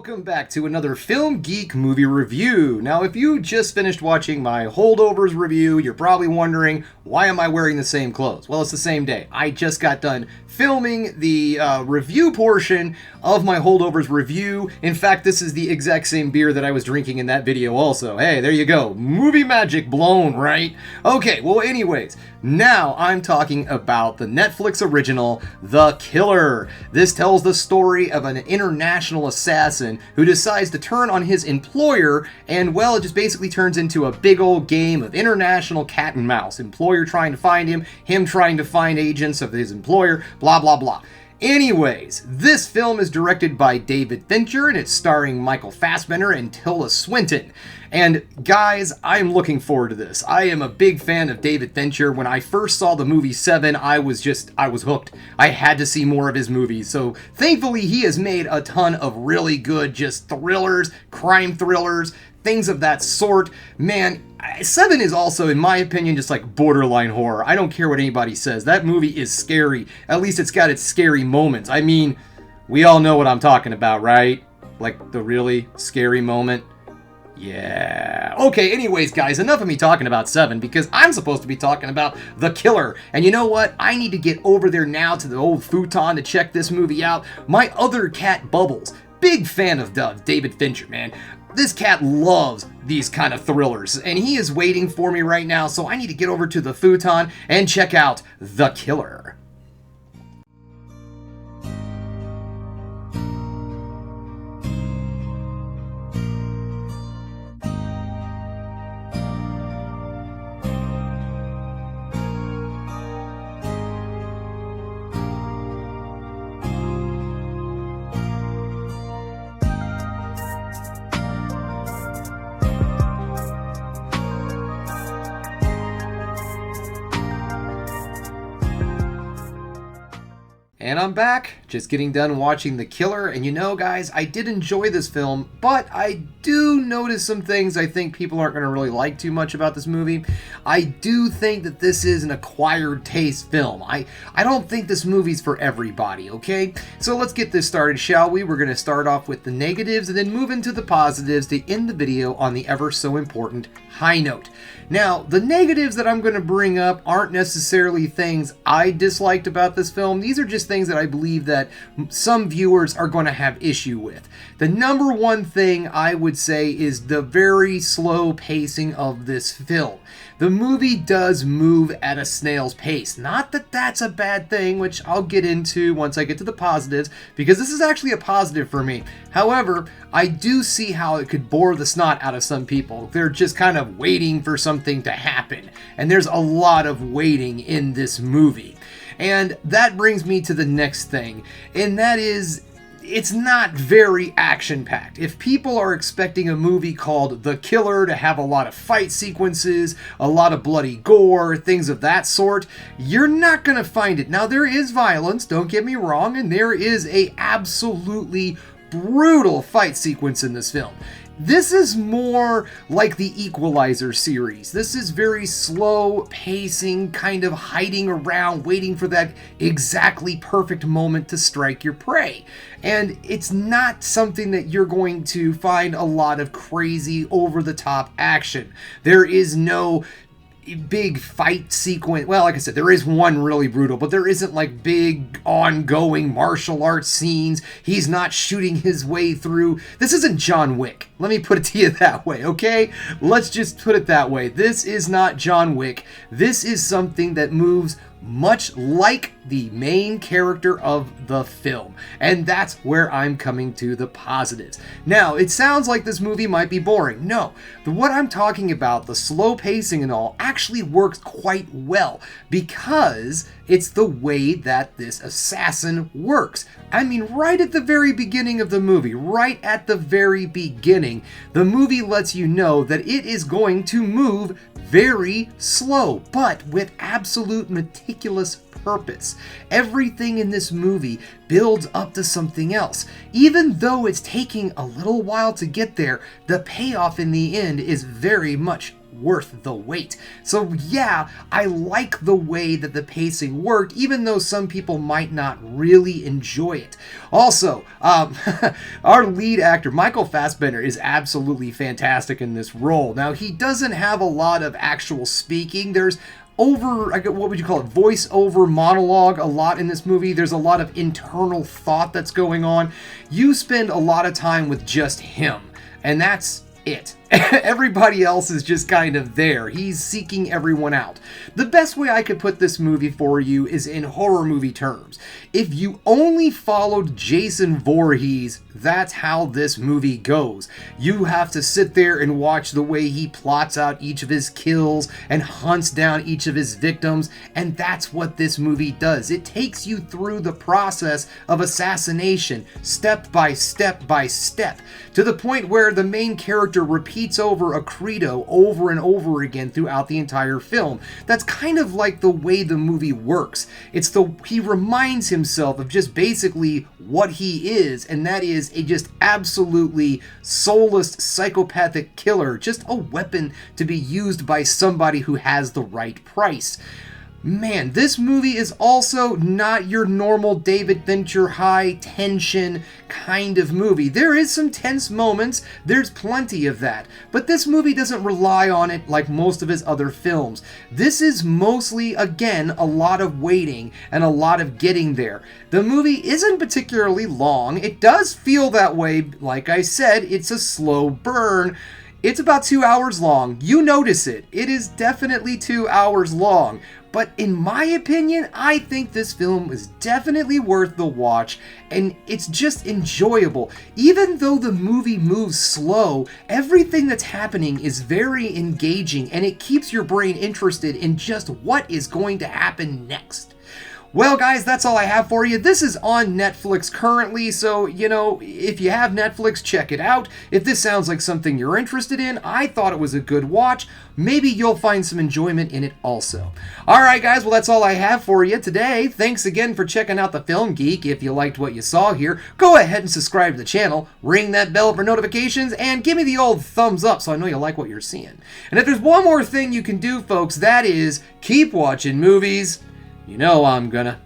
Welcome back to another Film Geek movie review. Now, if you just finished watching my Holdovers review, you're probably wondering, why am I wearing the same clothes? Well, it's the same day. I just got done filming the review portion of my Holdovers review. In fact, this is the exact same beer that I was drinking in that video also. Hey, there you go. Movie magic blown, right? Okay, well, anyways, now I'm talking about the Netflix original, The Killer. This tells the story of an international assassin who decides to turn on his employer, and well, it just basically turns into a big old game of international cat and mouse. Employer trying to find him trying to find agents of his employer, blah blah blah. Anyways, this film is directed by David Fincher, and it's starring Michael Fassbender and Tilda Swinton. And guys, I'm looking forward to this. I am a big fan of David Fincher. When I first saw the movie Seven, I was hooked. I had to see more of his movies. So thankfully, he has made a ton of really good just thrillers, crime thrillers, things of that sort. Man, Seven is also, in my opinion, just like borderline horror. I don't care what anybody says. That movie is scary. At least it's got its scary moments. I mean, we all know what I'm talking about, right? Like the really scary moment. Yeah. Okay, anyways, guys, enough of me talking about Seven, because I'm supposed to be talking about The Killer. And you know what? I need to get over there now to the old futon to check this movie out. My other cat, Bubbles, big fan of David Fincher, man. This cat loves these kind of thrillers, and he is waiting for me right now, so I need to get over to the futon and check out The Killer. And I'm back, just getting done watching The Killer, and you know, guys, I did enjoy this film, but I do notice some things I think people aren't going to really like too much about this movie. I do think that this is an acquired taste film. I don't think this movie's for everybody, okay? So let's get this started, shall we? We're going to start off with the negatives and then move into the positives to end the video on the ever so important high note. Now, the negatives that I'm going to bring up aren't necessarily things I disliked about this film. These are just things that I believe that some viewers are going to have issue with. The number one thing I would say is the very slow pacing of this film. The movie does move at a snail's pace. Not that that's a bad thing, which I'll get into once I get to the positives, because this is actually a positive for me. However, I do see how it could bore the snot out of some people. They're just kind of waiting for something to happen. And there's a lot of waiting in this movie. And that brings me to the next thing, and that is, it's not very action-packed. If people are expecting a movie called The Killer to have a lot of fight sequences, a lot of bloody gore, things of that sort, you're not going to find it. Now, there is violence, don't get me wrong, and there is a absolutely brutal fight sequence in this film. This is more like the Equalizer series. This is very slow pacing, kind of hiding around, waiting for that exactly perfect moment to strike your prey. And it's not something that you're going to find a lot of crazy, over-the-top action. There is no big fight sequence. Well, like I said, there is one really brutal, but there isn't like big ongoing martial arts scenes. He's not shooting his way through. This isn't John Wick. Let me put it to you that way, okay? Let's just put it that way. This is not John Wick. This is something that moves much like the main character of the film. And that's where I'm coming to the positives. Now, it sounds like this movie might be boring. No, what I'm talking about, the slow pacing and all, actually works quite well because it's the way that this assassin works. I mean, right at the very beginning of the movie, the movie lets you know that it is going to move very slow, but with absolute meticulous purpose. Everything in this movie builds up to something else. Even though it's taking a little while to get there, the payoff in the end is very much worth the wait. So yeah, I like the way that the pacing worked, even though some people might not really enjoy it. Also, our lead actor, Michael Fassbender, is absolutely fantastic in this role. Now, he doesn't have a lot of actual speaking. There's what would you call it, voice-over monologue a lot in this movie. There's a lot of internal thought that's going on. You spend a lot of time with just him, and that's it. Everybody else is just kind of there. He's seeking everyone out. The best way I could put this movie for you is in horror movie terms. If you only followed Jason Voorhees, that's how this movie goes. You have to sit there and watch the way he plots out each of his kills and hunts down each of his victims, and that's what this movie does. It takes you through the process of assassination, step by step by step, to the point where the main character repeats over a credo over and over again throughout the entire film. That's kind of like the way the movie works. He reminds himself of just basically what he is, and that is a just absolutely soulless psychopathic killer, just a weapon to be used by somebody who has the right price. Man, this movie is also not your normal David Fincher high-tension kind of movie. There is some tense moments, there's plenty of that, but this movie doesn't rely on it like most of his other films. This is mostly, again, a lot of waiting and a lot of getting there. The movie isn't particularly long. It does feel that way. Like I said, it's a slow burn. It's about 2 hours long. You notice it. It is definitely 2 hours long. But in my opinion, I think this film is definitely worth the watch, and it's just enjoyable. Even though the movie moves slow, everything that's happening is very engaging, and it keeps your brain interested in just what is going to happen next. Well, guys, that's all I have for you. This is on Netflix currently, so, if you have Netflix, check it out. If this sounds like something you're interested in, I thought it was a good watch. Maybe you'll find some enjoyment in it also. Alright, guys, well, that's all I have for you today. Thanks again for checking out the Film Geek. If you liked what you saw here, go ahead and subscribe to the channel, ring that bell for notifications, and give me the old thumbs up so I know you like what you're seeing. And if there's one more thing you can do, folks, that is keep watching movies. You know I'm gonna.